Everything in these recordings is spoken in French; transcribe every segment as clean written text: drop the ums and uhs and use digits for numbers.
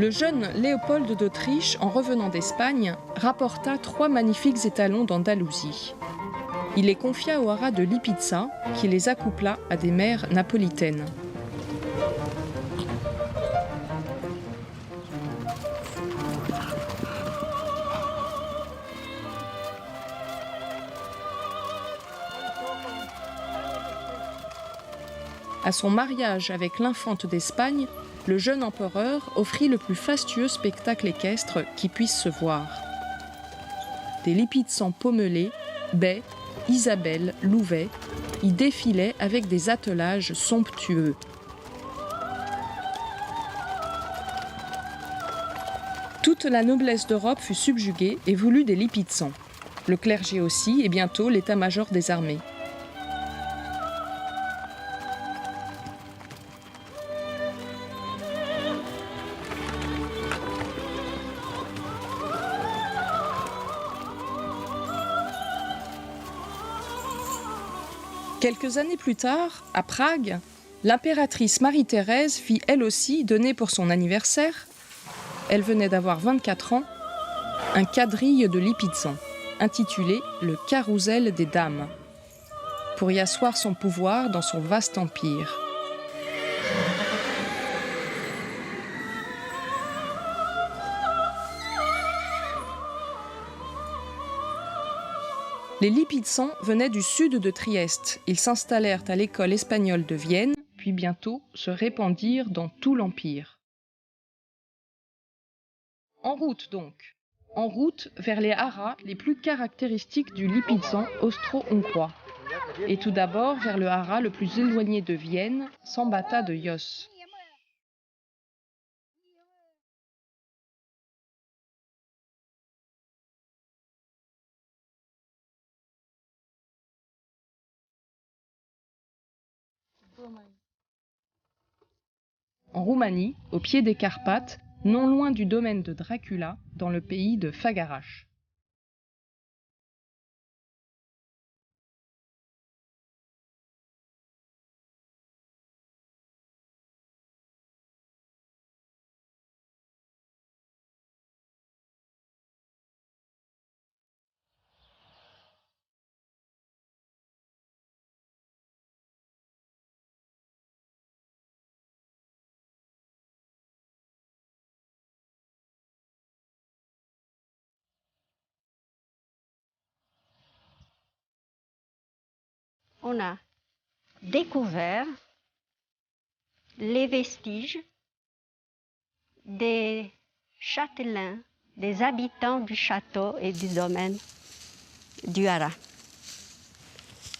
Le jeune Léopold d'Autriche, en revenant d'Espagne, rapporta 3 magnifiques étalons d'Andalousie. Il les confia au haras de Lipizza, qui les accoupla à des mères napolitaines. À son mariage avec l'infante d'Espagne, le jeune empereur offrit le plus fastueux spectacle équestre qui puisse se voir. Des Lipizzans pommelés, baies, Isabelle, Louvet, y défilaient avec des attelages somptueux. Toute la noblesse d'Europe fut subjuguée et voulut des Lipizzans. Le clergé aussi, et bientôt l'état-major des armées. Quelques années plus tard, à Prague, l'impératrice Marie-Thérèse fit elle aussi donner pour son anniversaire, elle venait d'avoir 24 ans, un quadrille de Lipizzans, intitulé « Le Carrousel des Dames », pour y asseoir son pouvoir dans son vaste empire. Les Lipizzans venaient du sud de Trieste. Ils s'installèrent à l'école espagnole de Vienne, puis bientôt se répandirent dans tout l'empire. En route donc. En route vers les haras les plus caractéristiques du Lipizzan austro-hongrois. Et tout d'abord vers le haras le plus éloigné de Vienne, Sambata de Jos. En Roumanie, au pied des Carpates, non loin du domaine de Dracula, dans le pays de Făgăraș. On a découvert les vestiges des châtelains, des habitants du château et du domaine du haras.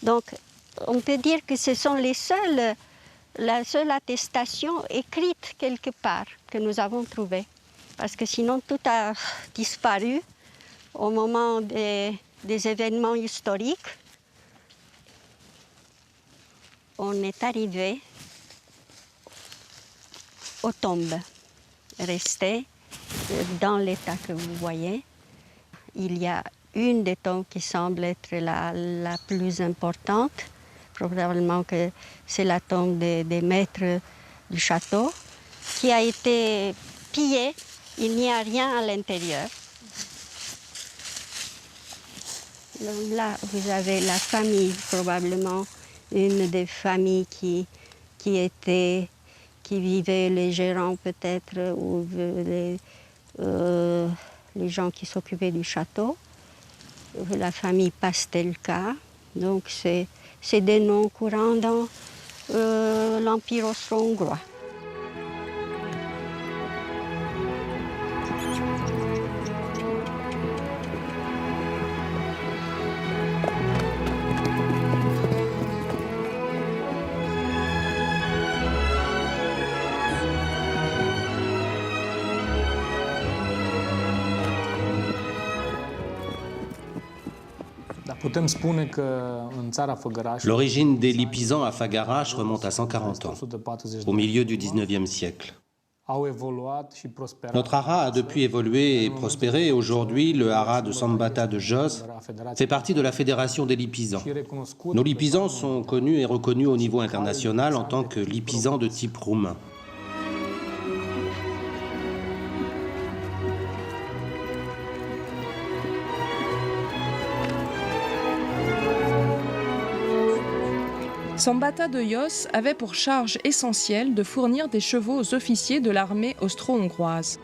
Donc, on peut dire que ce sont la seule attestation écrite quelque part que nous avons trouvée. Parce que sinon, tout a disparu au moment des événements historiques. On est arrivé aux tombes restées dans l'état que vous voyez. Il y a une des tombes qui semble être la plus importante. Probablement que c'est la tombe des maîtres du château qui a été pillée. Il n'y a rien à l'intérieur. Là, vous avez la famille, probablement une des familles qui vivaient, les gérants peut-être, ou les gens qui s'occupaient du château. La famille Pastelka, donc c'est des noms courants dans l'Empire austro-hongrois. L'origine des Lipizzans à Făgăraș remonte à 140 ans, au milieu du XIXe siècle. Notre haras a depuis évolué et prospéré. Aujourd'hui, le haras de Sambata de Jos fait partie de la Fédération des Lipizzans. Nos Lipizzans sont connus et reconnus au niveau international en tant que Lipizzans de type roumain. Sambata de Jos avait pour charge essentielle de fournir des chevaux aux officiers de l'armée austro-hongroise.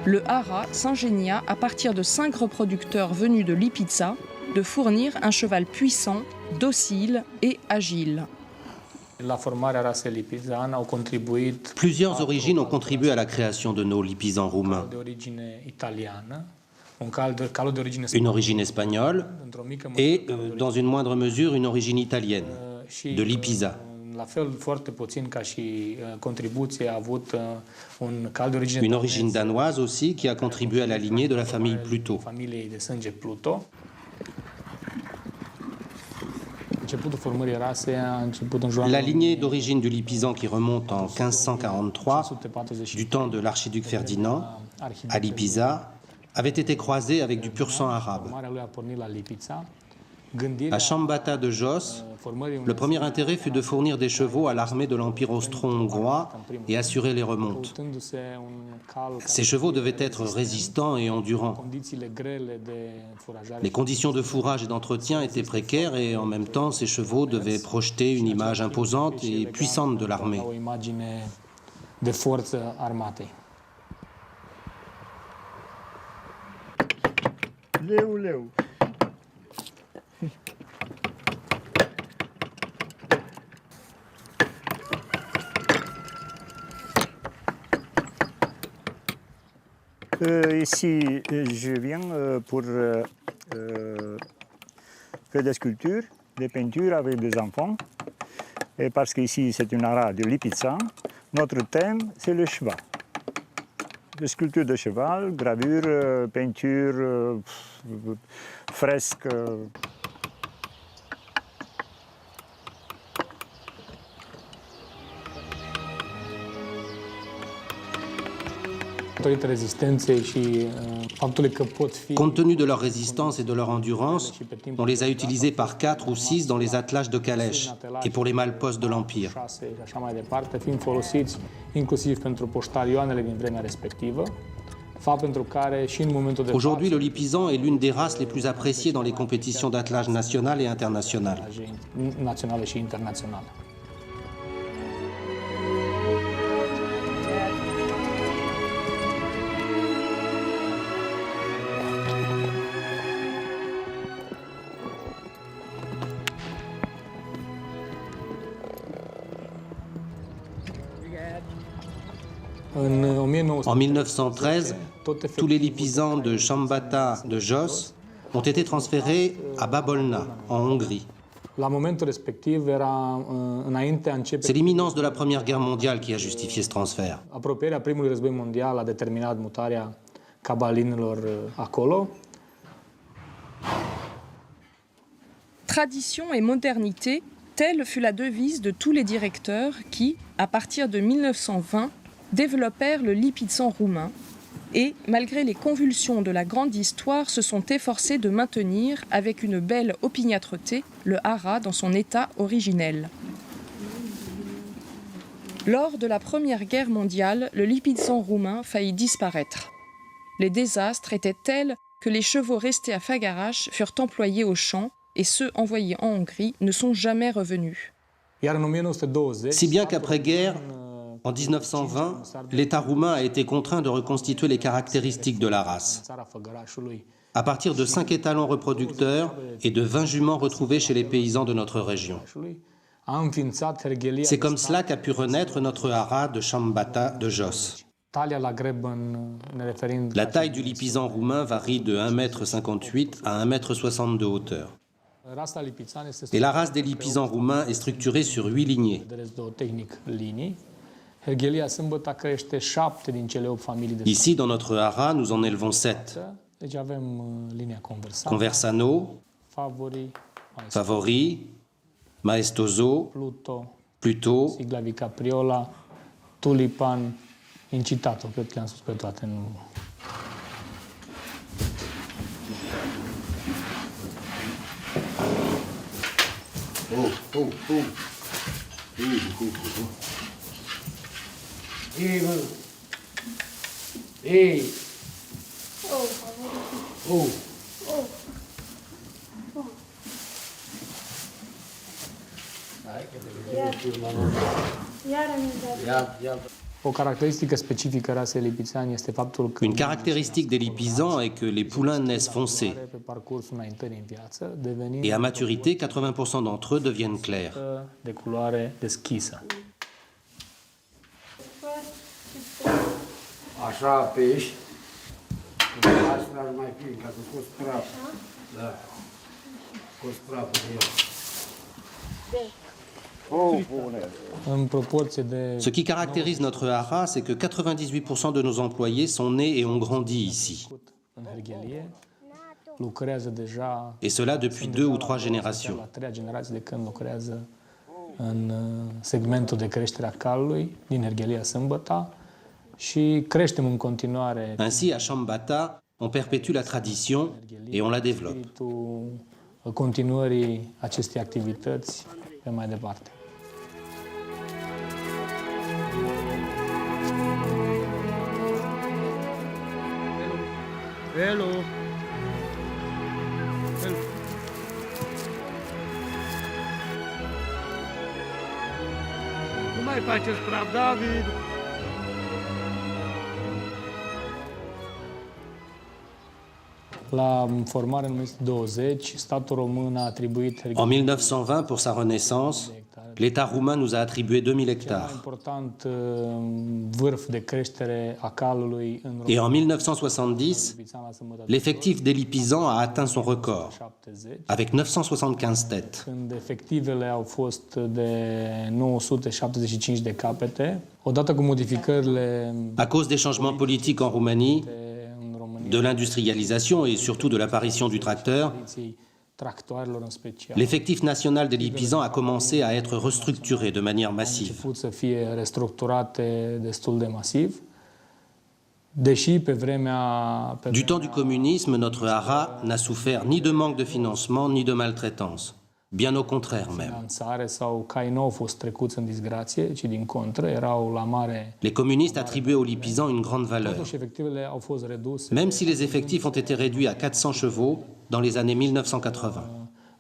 Le Hara s'ingénia, à partir de 5 reproducteurs venus de Lipica, de fournir un cheval puissant, docile et agile. Plusieurs origines ont contribué à la création de nos Lipizans roumains. Une origine espagnole et, dans une moindre mesure, une origine italienne, de Lipizza. Une origine danoise aussi qui a contribué à la lignée de la famille Pluto. La lignée d'origine du Lipizan qui remonte en 1543, du temps de l'archiduc Ferdinand, à Lipiza, avait été croisée avec du pur sang arabe. À Sambata de Jos, le premier intérêt fut de fournir des chevaux à l'armée de l'Empire austro-hongrois et assurer les remontes. Ces chevaux devaient être résistants et endurants. Les conditions de fourrage et d'entretien étaient précaires et en même temps, ces chevaux devaient projeter une image imposante et puissante de l'armée. Leu. Ici, je viens pour faire des sculptures, des peintures avec des enfants. Et parce qu'ici, c'est une hara de Lipica, notre thème, c'est le cheval. Des sculptures de cheval, gravures, peintures, fresques. Compte tenu de leur résistance et de leur endurance, on les a utilisés par 4 ou 6 dans les attelages de calèches et pour les malpostes de l'Empire. Aujourd'hui, le Lipizan est l'une des races les plus appréciées dans les compétitions d'attelage nationales et internationales. En 1913, tous les Lipizans de Sambata de Jos ont été transférés à Babolna, en Hongrie. C'est l'imminence de la Première Guerre mondiale qui a justifié ce transfert. Tradition et modernité, telle fut la devise de tous les directeurs qui, à partir de 1920, développèrent le Lipizan roumain et, malgré les convulsions de la grande histoire, se sont efforcés de maintenir, avec une belle opiniâtreté, le Hara dans son état originel. Lors de la Première Guerre mondiale, le Lipizan roumain faillit disparaître. Les désastres étaient tels que les chevaux restés à Făgăraș furent employés aux champs et ceux envoyés en Hongrie ne sont jamais revenus. Si bien qu'après-guerre, en 1920, l'État roumain a été contraint de reconstituer les caractéristiques de la race. À partir de 5 étalons reproducteurs et de 20 juments retrouvés chez les paysans de notre région. C'est comme cela qu'a pu renaître notre hara de Sambata de Jos. La taille du Lipizan roumain varie de 1,58 m à 1,60 m de hauteur. Et la race des Lipizans roumains est structurée sur 8 lignées. Ici, dans notre hara, nous en élevons 7. Conversano, Favori, Maestoso, Pluto, Tulipan, Incitato, cred că le-am spus pe toate. Une caractéristique des Lipizans est que les poulains naissent foncés. Et à maturité, 80% d'entre eux deviennent clairs. Așa apeși, cu așa mai plin, ca să scoți praful. Da, scoți praful de el. Ce qui caractérise notre hara, c'est que 98% de nos employés sont nés et ont grandi ici. Et cela depuis 2 ou 3 générations. În segmentul de creștere a calului din Herghelia Sâmbăta și creștem în continuare Ainsi, à Shambata, on perpétue la tradition et on la développe. spiritul continuării acestei activități pe mai departe. Hello! Nu mai faceți praf, David! La formare în 1920, statul român a atribuit En 1920, pour sa renaissance, l'État roumain nous a attribué 2000 cel mai hectares. important vârf de creștere a calului în Et en România. 1970, l'effectif des Lipizans a atteint son record, 70, avec 975 têtes. când efectivele au fost de 975 de capete. Odată cu modificările À cause des changements politiques en Roumanie, în România, de l'industrialisation et surtout de l'apparition du tracteur, apariției tractoarelor în special, l'effectif national des Lipizans a commencé à être restructuré de manière massive. început să fie restructurate destul de masiv, deși pe vremea Du temps du communisme, notre hara n'a souffert ni de manque de financement ni de maltraitance. Bien au contraire même. finanțare sau cai nu au fost trecuți în disgrație, ci din contră erau la mare. Les communistes attribuaient aux Lipizans une grande valeur. Totuși, efectivele au fost reduse Même si les effectifs ont été réduits à 400 chevaux dans les années 1980.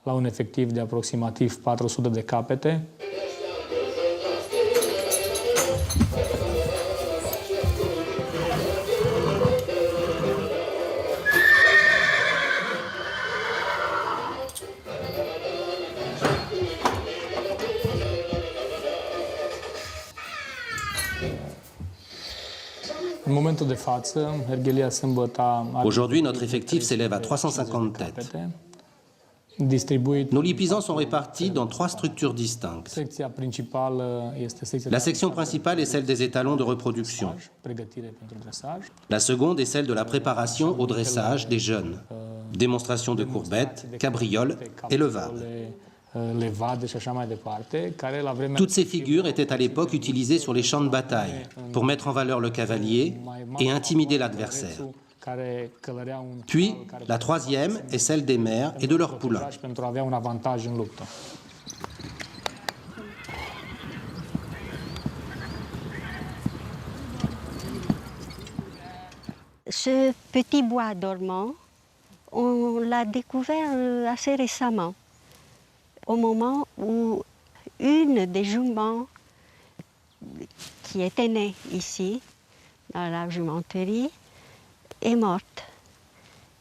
la un efectiv de aproximativ 400 de capete. În momentul de față, Herghelia Sâmbăta are Aujourd'hui, notre effectif s'élève à 350 têtes. capete, distribuit. Nos Lipizans sont répartis dans 3 structures distinctes. Secția principală este secția La de section principale est celle des étalons de reproduction. dresaj, pregătire pentru dresaj. La seconde est celle de la préparation au dressage des jeunes. Démonstration de courbettes, cabrioles et levades. Levade și așa mai departe, care la vremea Toutes ces figures étaient à l'époque utilisées sur les champs de bataille pour mettre en valeur le cavalier et intimider l'adversaire. care călărea un Puis, la troisième est celle des mères et de leurs poulains. protejaj pentru a avea un avantaj în luptă. Ce petit bois dormant, on l'a découvert assez récemment, au moment où une des juments qui était née ici, dans la jumenterie, est morte.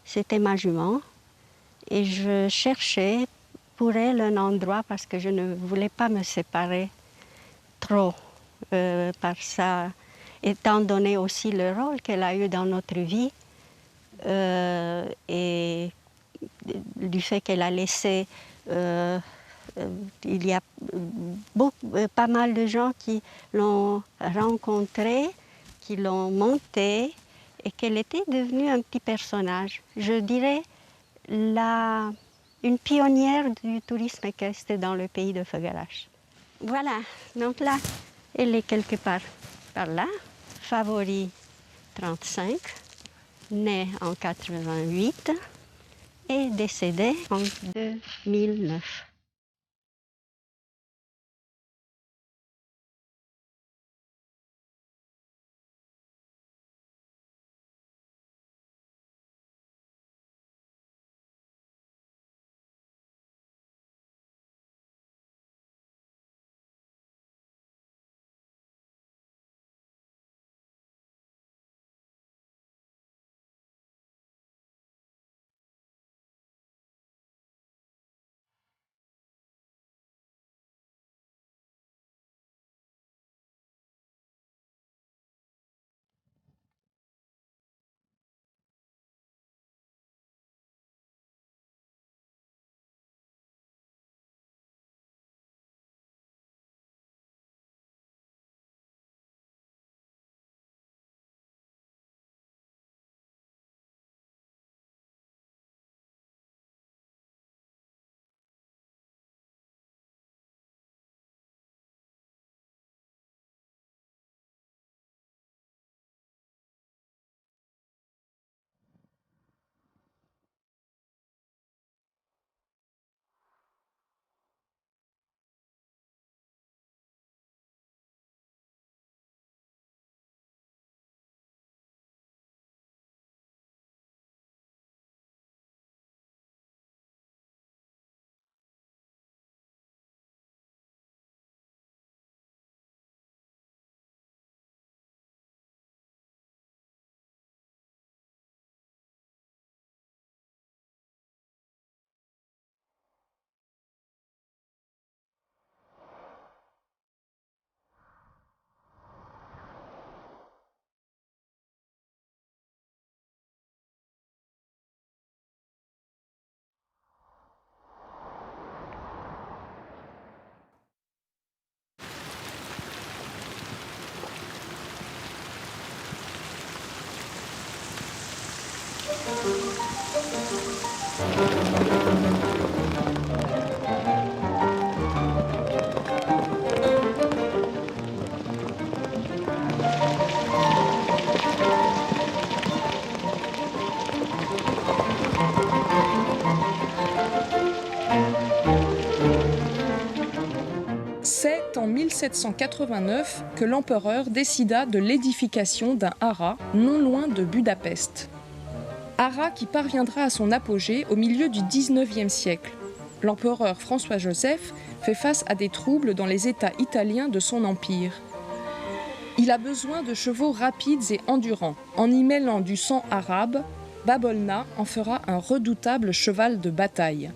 C'était ma jument et je cherchais pour elle un endroit parce que je ne voulais pas me séparer trop par ça, étant donné aussi le rôle qu'elle a eu dans notre vie et du fait qu'elle a laissé, il y a pas mal de gens qui l'ont rencontrée, qui l'ont montée et qu'elle était devenue un petit personnage. Je dirais une pionnière du tourisme équestre dans le pays de Făgăraș. Voilà, donc là, elle est quelque part par là. Favori 35, née en 88 et décédée en 2009. C'est en 1789 que l'empereur décida de l'édification d'un haras non loin de Budapest. Haras qui parviendra à son apogée au milieu du XIXe siècle. L'empereur François-Joseph fait face à des troubles dans les États italiens de son empire. Il a besoin de chevaux rapides et endurants. En y mêlant du sang arabe, Babolna en fera un redoutable cheval de bataille.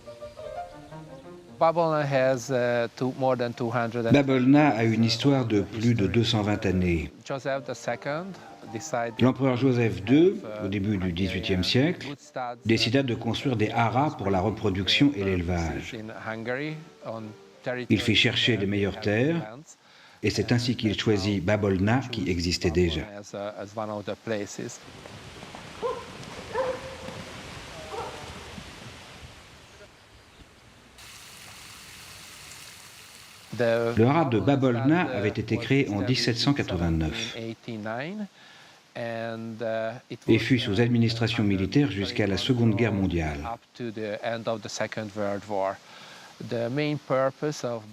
Babolna a une histoire de plus de 220 années. L'empereur Joseph II, au début du XVIIIe siècle, décida de construire des haras pour la reproduction et l'élevage. Il fit chercher les meilleures terres, et c'est ainsi qu'il choisit Babolna, qui existait déjà. Le haras de Babolna avait été créé en 1789 et fut sous administration militaire jusqu'à la Seconde Guerre mondiale.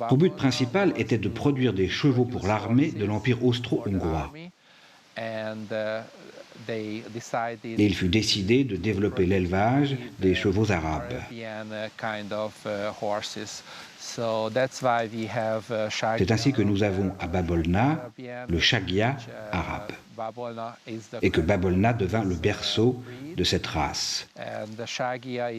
Son but principal était de produire des chevaux pour l'armée de l'Empire austro-hongrois. Et il fut décidé de développer l'élevage des chevaux arabes. C'est ainsi que nous avons à Babolna le shagia arabe, et que Babolna devint le berceau de cette race. Shagia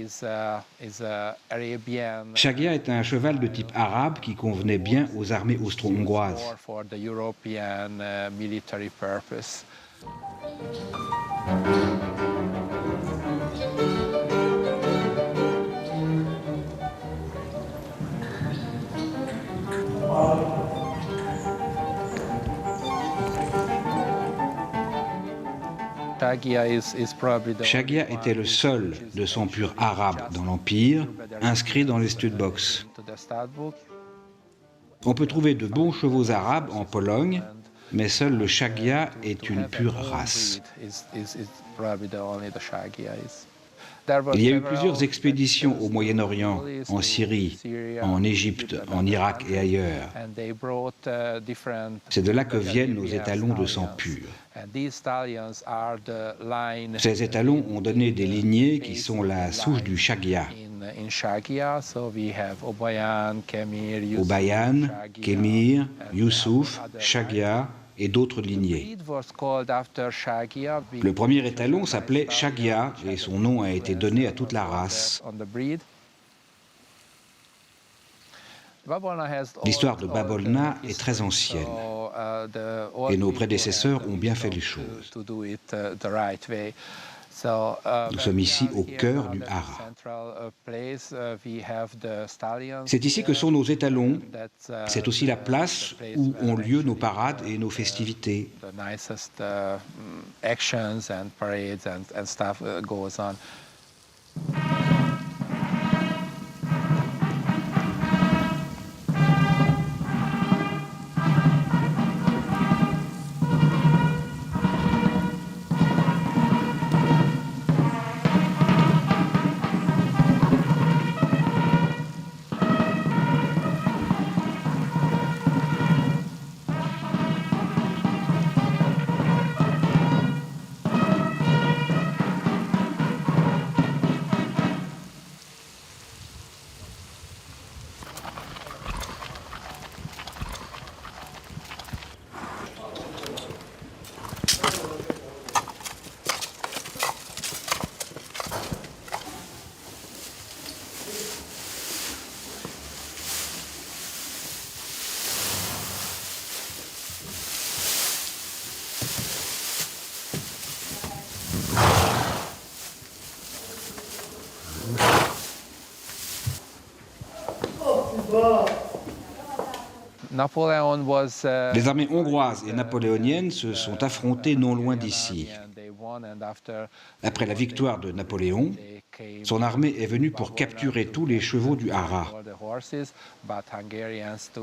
est un cheval de type arabe qui convenait bien aux armées austro-hongroises. Shagia était le seul de son pur arabe dans l'Empire, inscrit dans les studbox. On peut trouver de bons chevaux arabes en Pologne, mais seul le shagia est une pure race. Il y a eu plusieurs expéditions au Moyen-Orient, en Syrie, en Égypte, en Irak et ailleurs. C'est de là que viennent nos étalons de sang pur. Ces étalons ont donné des lignées qui sont la souche du shagia. Obayan, Kemir, Youssouf, Shagia et d'autres lignées. Le premier étalon s'appelait Shagia et son nom a été donné à toute la race. L'histoire de Babolna est très ancienne et nos prédécesseurs ont bien fait les choses. Nous sommes ici au cœur du haras. C'est ici que sont nos étalons. C'est aussi la place où ont lieu nos parades et nos festivités. Les armées hongroises et napoléoniennes se sont affrontées non loin d'ici. Après la victoire de Napoléon, Son armée est venue pour capturer tous les chevaux du Hara.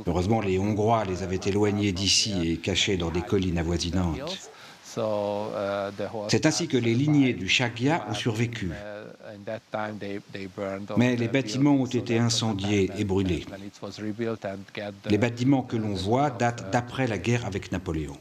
Heureusement, les Hongrois les avaient éloignés d'ici et cachés dans des collines avoisinantes. C'est ainsi que les lignées du Shagya ont survécu. Mais les bâtiments ont été incendiés et brûlés. Les bâtiments que l'on voit datent d'après la guerre avec Napoléon.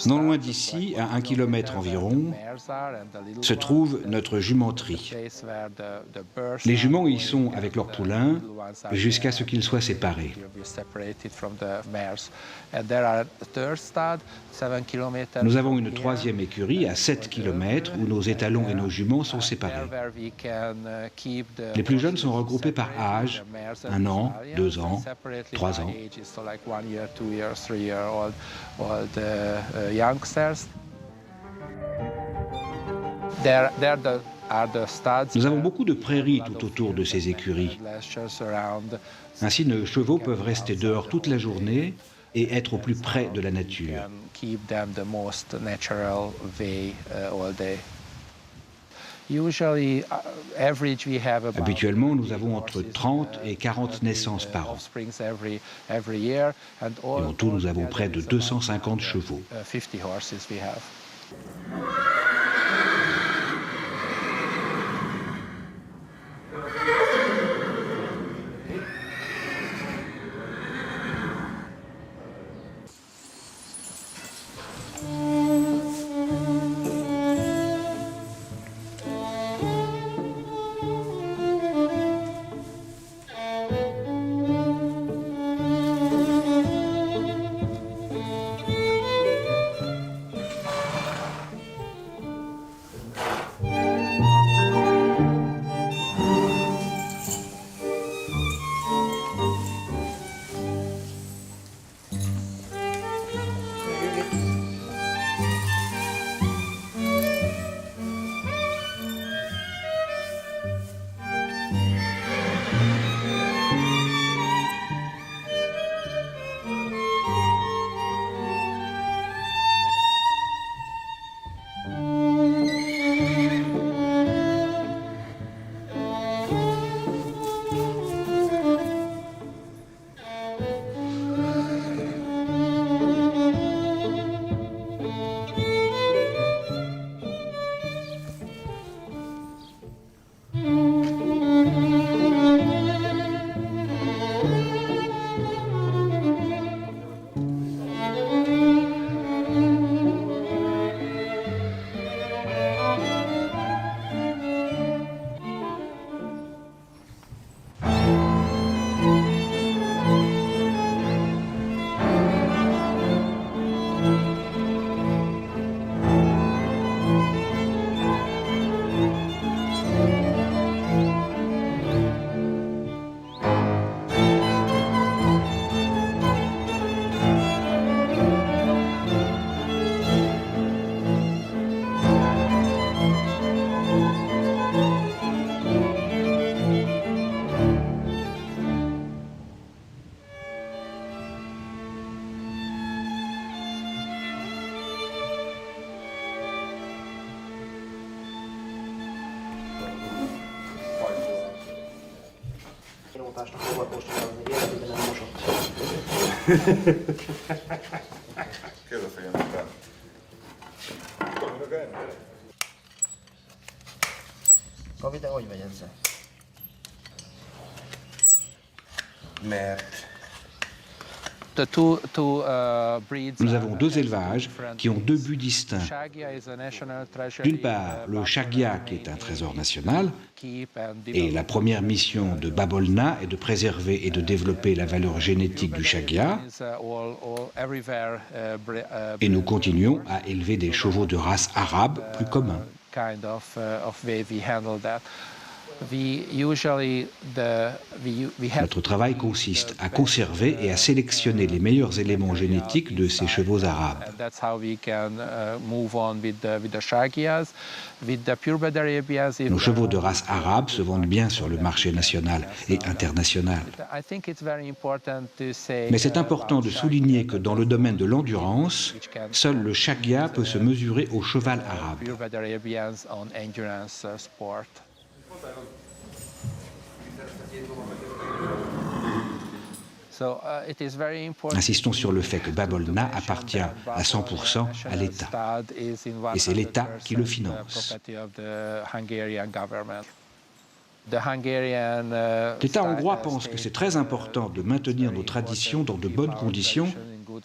Non loin d'ici, à 1 kilomètre environ, se trouve notre jumenterie. Les juments y sont avec leurs poulains jusqu'à ce qu'ils soient séparés. Nous avons une troisième écurie à 7 km où nos étalons et nos juments sont séparés. Les plus jeunes sont regroupés par âge, 1 an, 2 ans, 3 ans. Nous avons beaucoup de prairies tout autour de ces écuries. Ainsi, nos chevaux peuvent rester dehors toute la journée et être au plus près de la nature. Habituellement, nous avons entre 30 et 40 naissances par an. Et en tout, nous avons près de 250 chevaux. kilomotásnak a orvostázni, életében nem mosott. Ki az a fejem? Gabi, de hogy vagy ezzel? Mert Nous avons deux élevages qui ont deux buts distincts. D'une part, le Shagya, qui est un trésor national, et la première mission de Babolna est de préserver et de développer la valeur génétique du Shagya. Et nous continuons à élever des chevaux de race arabe plus communs. Notre travail consiste à conserver et à sélectionner les meilleurs éléments génétiques de ces chevaux arabes. Nos chevaux de race arabe se vendent bien sur le marché national et international. Mais c'est important de souligner que dans le domaine de l'endurance, seul le Shagya peut se mesurer au cheval arabe. Insistons sur le fait que Babolna appartient à 100% à l'État. Et c'est l'État qui le finance. L'État hongrois pense que c'est très important de maintenir nos traditions dans de bonnes conditions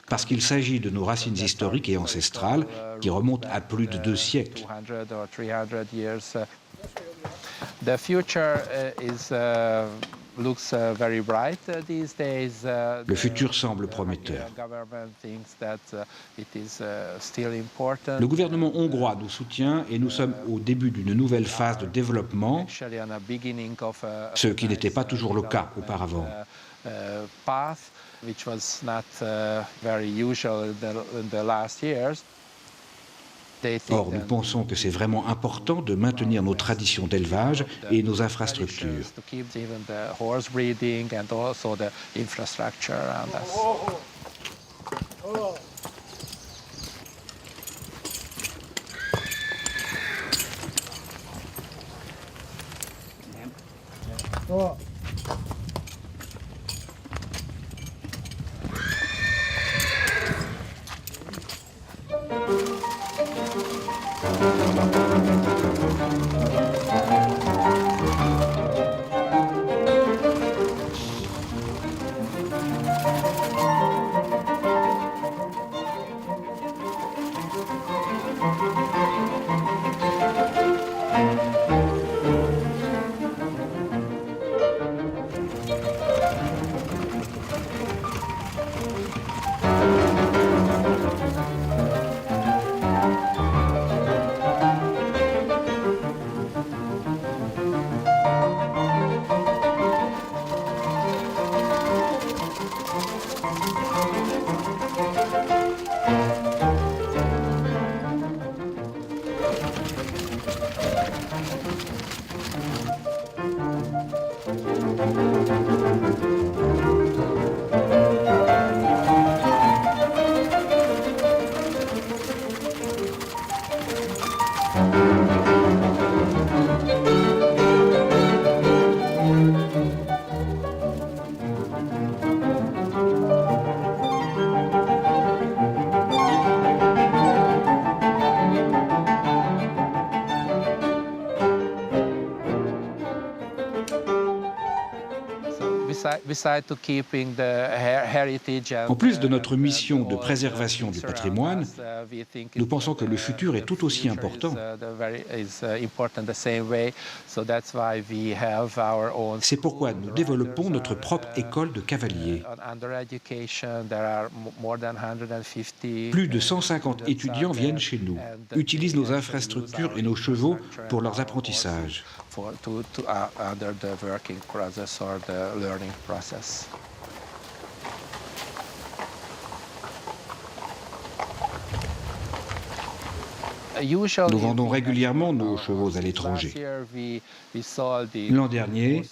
parce qu'il s'agit de nos racines historiques et ancestrales qui remontent à plus de 2 siècles. The future looks very bright these days. Le futur semble prometteur. Le gouvernement hongrois nous soutient et nous sommes au début d'une nouvelle phase de développement, ce qui n'était pas toujours le cas auparavant. Or, nous pensons que c'est vraiment important de maintenir nos traditions d'élevage et nos infrastructures. En plus de notre mission de préservation du patrimoine, nous pensons que le futur est tout aussi important. C'est pourquoi nous développons notre propre école de cavaliers. Plus de 150 étudiants viennent chez nous, utilisent nos infrastructures et nos chevaux pour leurs apprentissages. Nous vendons régulièrement nos chevaux à l'étranger. L'an dernier,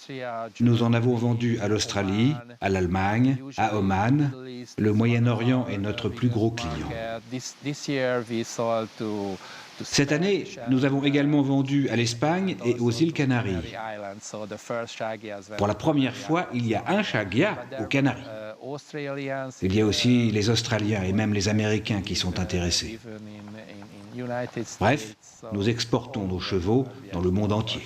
nous en avons vendu à l'Australie, à l'Allemagne, à Oman. Le Moyen-Orient est notre plus gros client. Cette année, nous avons également vendu à l'Espagne et aux îles Canaries. Pour la première fois, il y a un Shagia aux Canaries. Il y a aussi les Australiens et même les Américains qui sont intéressés. Bref, nous exportons nos chevaux dans le monde entier.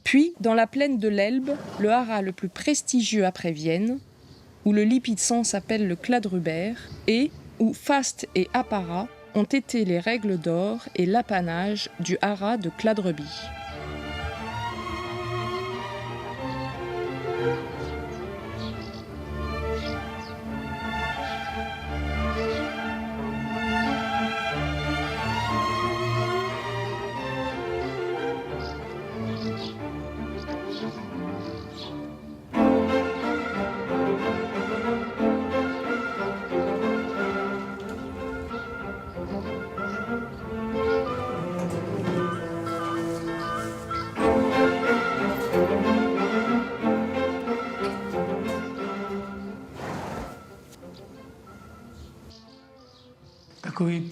Puis, dans la plaine de l'Elbe, le haras le plus prestigieux après Vienne, où le Lipizan s'appelle le Kladruber, et où faste et apparat ont été les règles d'or et l'apanage du haras de Kladruby.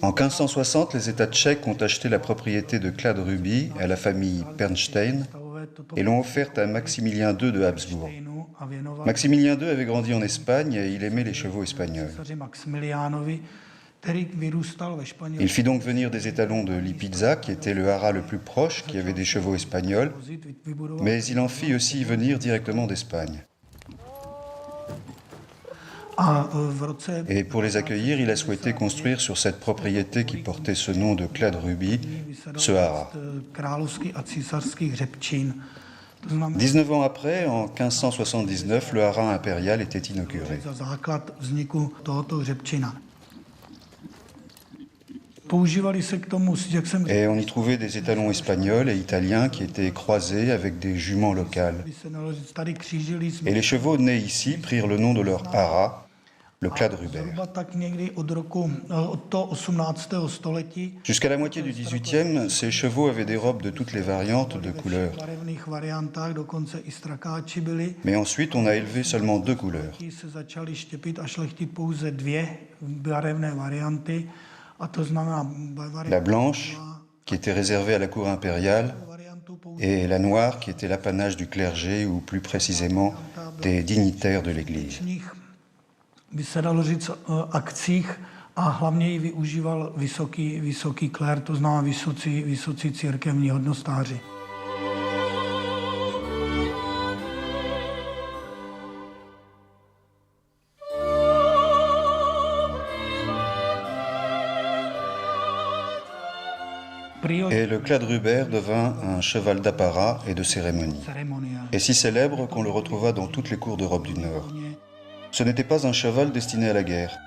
En 1560, les États tchèques ont acheté la propriété de Kladruby à la famille Bernstein et l'ont offerte à Maximilien II de Habsbourg. Maximilien II avait grandi en Espagne et il aimait les chevaux espagnols. Il fit donc venir des étalons de Lipizza, qui était le haras le plus proche, qui avait des chevaux espagnols, mais il en fit aussi venir directement d'Espagne. Et pour les accueillir, il a souhaité construire sur cette propriété qui portait ce nom de Kladruby, ce haras. 19 ans après, en 1579, le haras impérial était inauguré. Et on y trouvait des étalons espagnols et italiens qui étaient croisés avec des juments locales. Et les chevaux nés ici prirent le nom de leur haras, le Kladruber. Jusqu'à la moitié du XVIIIe, ces chevaux avaient des robes de toutes les variantes de couleurs. Mais ensuite, on a élevé seulement 2 couleurs. La blanche, qui était réservée à la cour impériale, et la noire, qui était l'apanage du clergé, ou plus précisément des dignitaires de l'Église. By se dalo říct akcích a hlavně ji využíval vysoký klér, to znamená vysocí církevní hodnostáři. Et le Kladruber devint un cheval d'apparat et de cérémonie, et si célèbre qu'on le retrouva dans toutes les cours d'Europe du Nord. Ce n'était pas un cheval destiné à la guerre.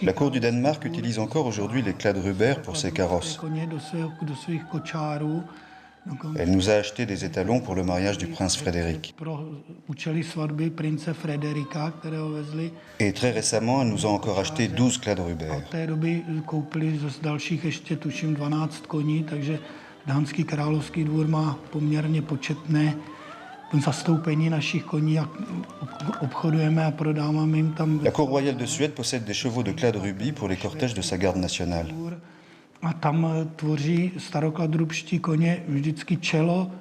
La cour du Danemark utilise encore aujourd'hui les Kladruber pour ses carrosses. Elle nous a acheté des étalons pour le mariage du prince Frédéric. Et très récemment, elle nous a encore acheté 12 Kladruber. Dánský královský dvůr má poměrně početné zastoupení našich koní a obchodujeme a prodáváme jim tam. La cour royale de Suède possède des chevaux de Kladruby pour les cortèges de sa garde nationale. A tam tvoří starokladrubští koně vždycky čelo.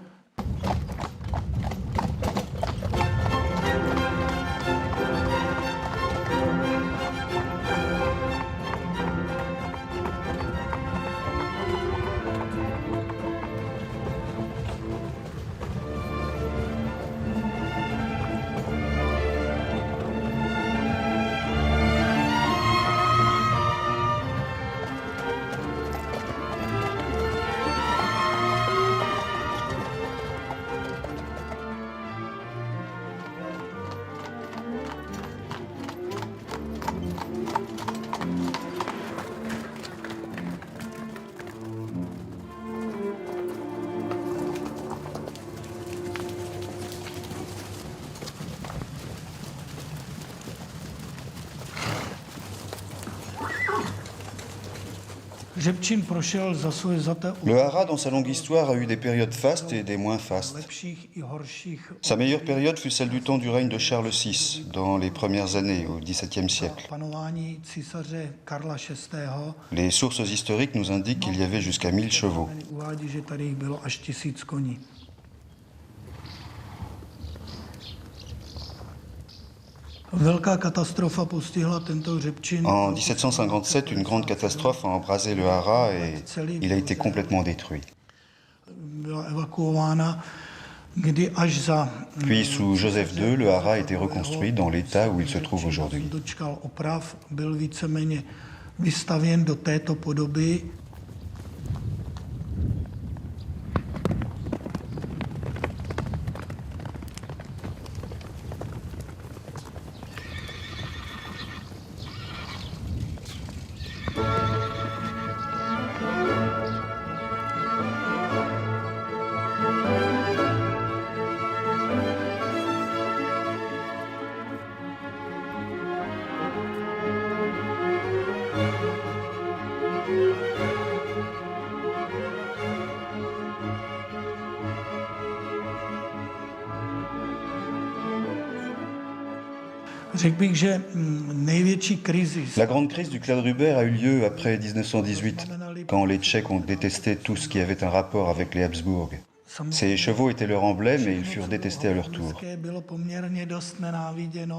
Le hara, dans sa longue histoire, a eu des périodes fastes et des moins fastes. Sa meilleure période fut celle du temps du règne de Charles VI, dans les premières années, au XVIIe siècle. Les sources historiques nous indiquent qu'il y avait jusqu'à 1000 chevaux. En 1757, une grande catastrophe a embrasé le hara et il a été complètement détruit. Puis, sous Joseph II, le hara a été reconstruit dans l'état où il se trouve aujourd'hui. La grande crise du Kladruber a eu lieu après 1918, quand les Tchèques ont détesté tout ce qui avait un rapport avec les Habsbourg. Ces chevaux étaient leur emblème et ils furent détestés à leur tour.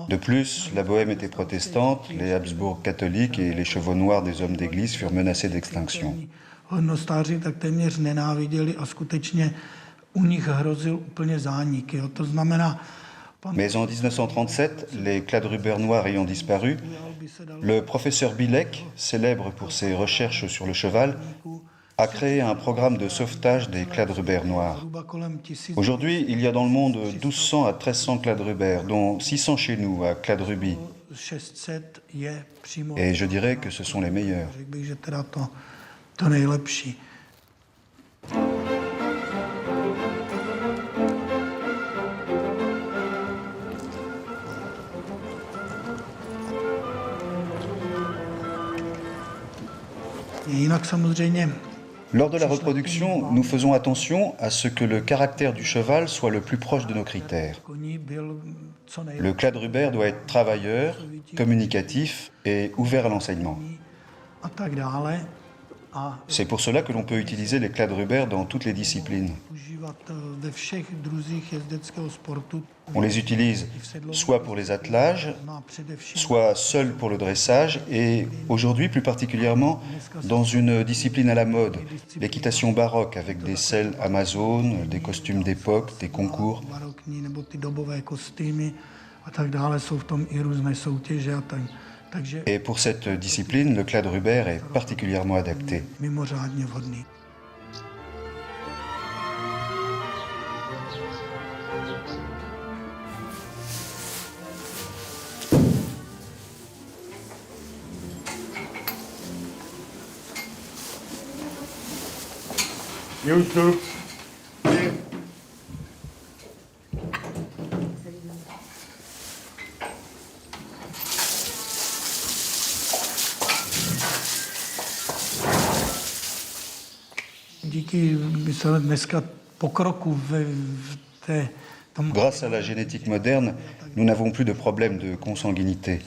De plus, la Bohême était protestante, les Habsbourg catholiques et les chevaux noirs des hommes d'église furent menacés d'extinction. Mais en 1937, les Kladruber noirs ayant disparu, le professeur Bilek, célèbre pour ses recherches sur le cheval, a créé un programme de sauvetage des Kladruber noirs. Aujourd'hui, il y a dans le monde 1200 à 1300 Kladruber, dont 600 chez nous, à Kladruby. Et je dirais que ce sont les meilleurs. Lors de la reproduction, nous faisons attention à ce que le caractère du cheval soit le plus proche de nos critères. Le Kladruber doit être travailleur, communicatif et ouvert à l'enseignement. C'est pour cela que l'on peut utiliser les Kladruber dans toutes les disciplines. On les utilise soit pour les attelages, soit seuls pour le dressage et aujourd'hui plus particulièrement dans une discipline à la mode, l'équitation baroque avec des selles amazones, des costumes d'époque, des concours. Et pour cette discipline, le Kladruber est particulièrement adapté. Grâce à la génétique moderne, nous n'avons plus de problème de consanguinité.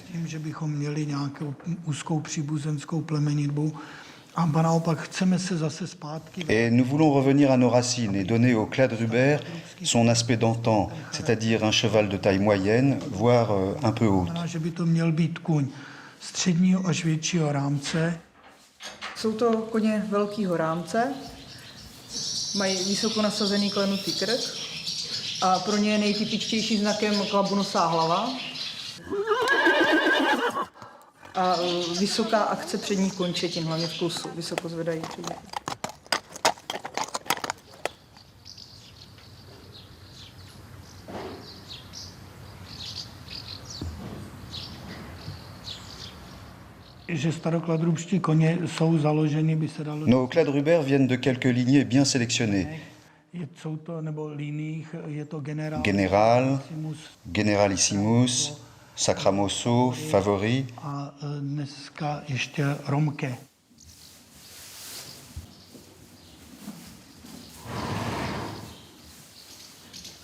Et nous voulons revenir à nos racines et donner au Kladruber son aspect d'antan, c'est-à-dire un cheval de taille moyenne, voire un peu haute. Jsou to koně velkého rámce, mají vysoko nasazený klenutý krk a pro ně je nejtypičtější znakem klabonosá hlava a vysoká akce předních končetin, hlavně v klusu, vysoko zvedají přední. Nos Kladruber viennent de quelques lignées bien sélectionnées. Général, Generalissimus, Sacramoso, Favori.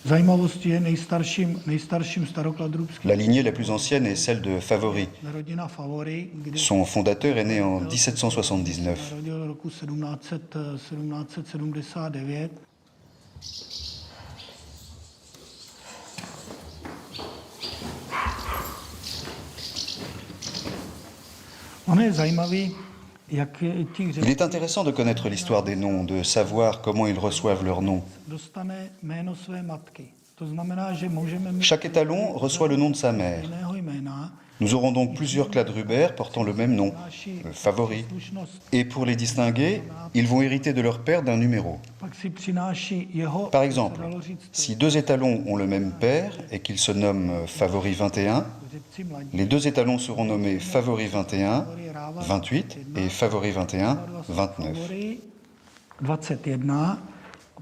Zajímavostí je nejstarším starokladrubským. La lignée la plus ancienne est celle de Favory. Rodina Favory, kde Son fondateur est né en 1779. narodil roku 1779. On je zajímavý, jak ti Il est intéressant de connaître l'histoire des noms, de savoir comment ils reçoivent leurs noms. dostane jméno své matky. To znamená, že můžeme mít Chaque étalon reçoit le nom de sa mère. jiného jména. Nous aurons donc plusieurs Cladrubert portant le même nom, Favory. Et pour les distinguer, ils vont hériter de leur père d'un numéro. Pak si přináší jeho, Par exemple, si deux étalons ont le même père et qu'ils se nomment Favory 21, les deux étalons seront nommés Favory 21, 28 et Favory 21, 29. Favory 21.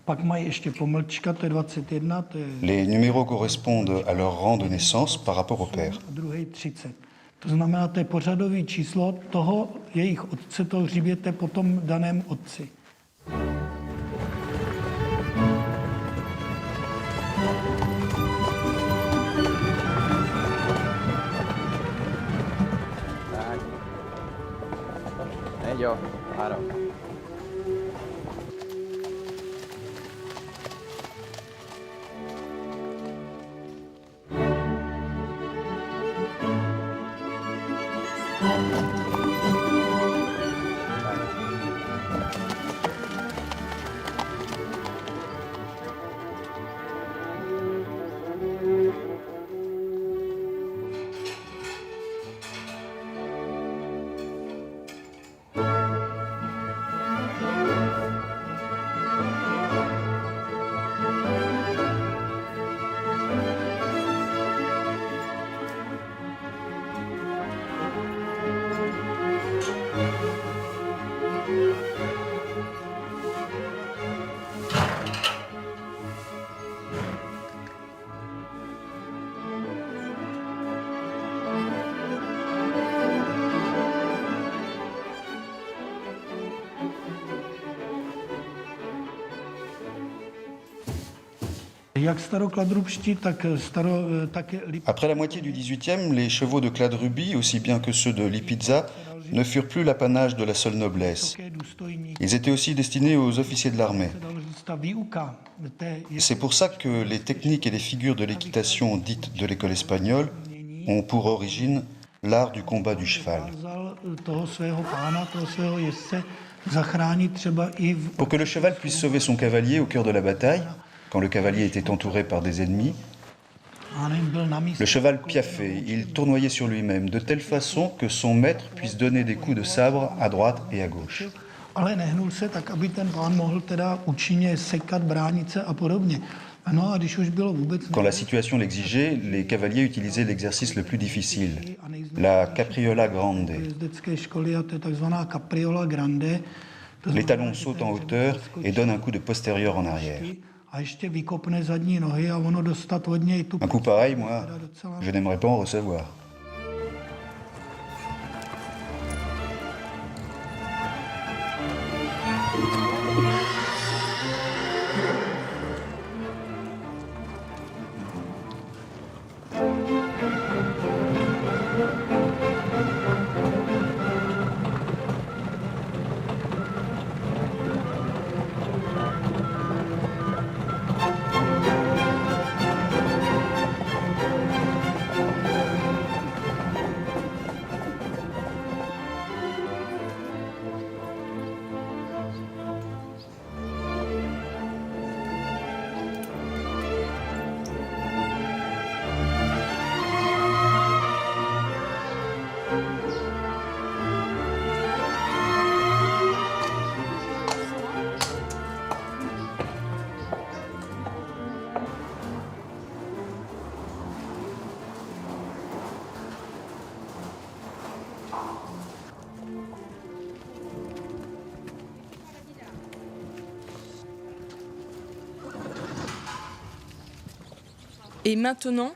Pak mají ještě pomlčka, to je 21, to je Les numéros correspondent à leur rang de naissance par rapport au père. a druhý 30. To znamená, to je pořadové číslo toho jejich otce, toho hřběte po tom daném otci. Jo, ano. Jak starokladrubští, tak Après la moitié du XVIIIe, les chevaux de Cladrubie, aussi bien que ceux de Lipizza, ne furent plus l'apanage de la seule noblesse. Ils étaient aussi destinés aux officiers de l'armée. C'est pour ça que les techniques et les figures de l'équitation dites de l'école espagnole ont pour origine l'art du combat du cheval. Pour que le cheval puisse sauver son cavalier au cœur de la bataille, quand le cavalier était entouré par des ennemis, le cheval piaffait, il tournoyait sur lui-même de telle façon que son maître puisse donner des coups de sabre à droite et à gauche. Ale nehnul se tak, aby ten pán mohl teda účinně sekat, bránit se a podobně. No a když už bylo vůbec... Quand la situation l'exigeait, les cavaliers utilisaient l'exercice le plus difficile, la capriola grande. Jezdecké školy, a to je takzvaná capriola grande. L'étalon saute en hauteur et donne un coup de postérieur en arrière. A ještě vykopne zadní nohy a ono dostat od něj tu... Un coup pareil, moi, je n'aimerais pas en recevoir. Et maintenant,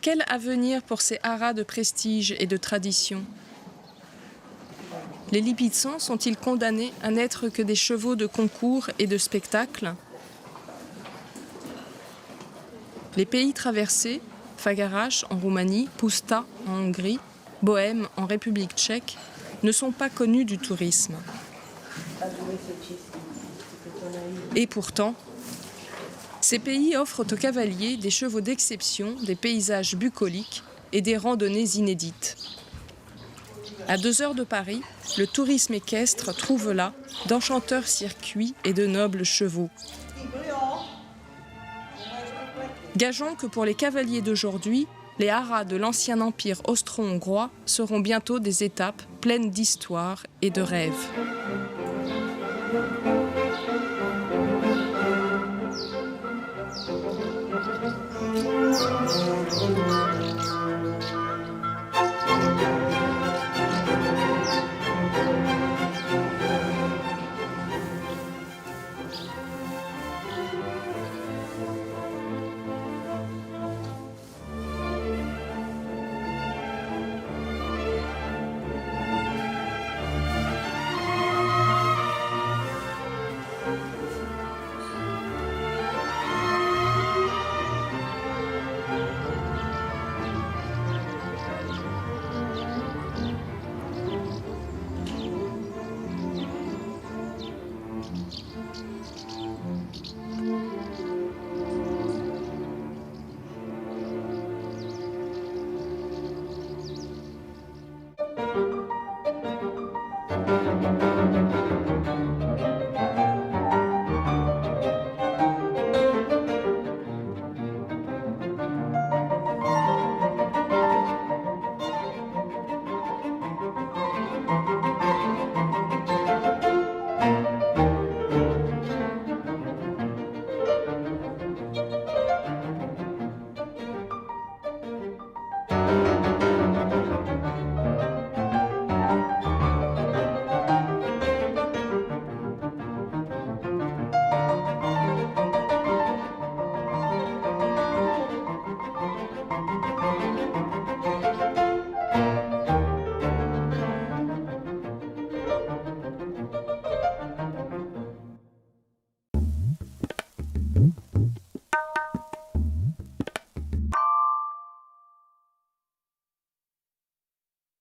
quel avenir pour ces haras de prestige et de tradition? Les Lipizans sont-ils condamnés à n'être que des chevaux de concours et de spectacle? Les pays traversés, Făgăraș en Roumanie, Puszta en Hongrie, Bohême en République tchèque, ne sont pas connus du tourisme. Et pourtant, ces pays offrent aux cavaliers des chevaux d'exception, des paysages bucoliques et des randonnées inédites. À 2 heures de Paris, le tourisme équestre trouve là d'enchanteurs circuits et de nobles chevaux. Gageons que pour les cavaliers d'aujourd'hui, les haras de l'ancien empire austro-hongrois seront bientôt des étapes pleines d'histoire et de rêves.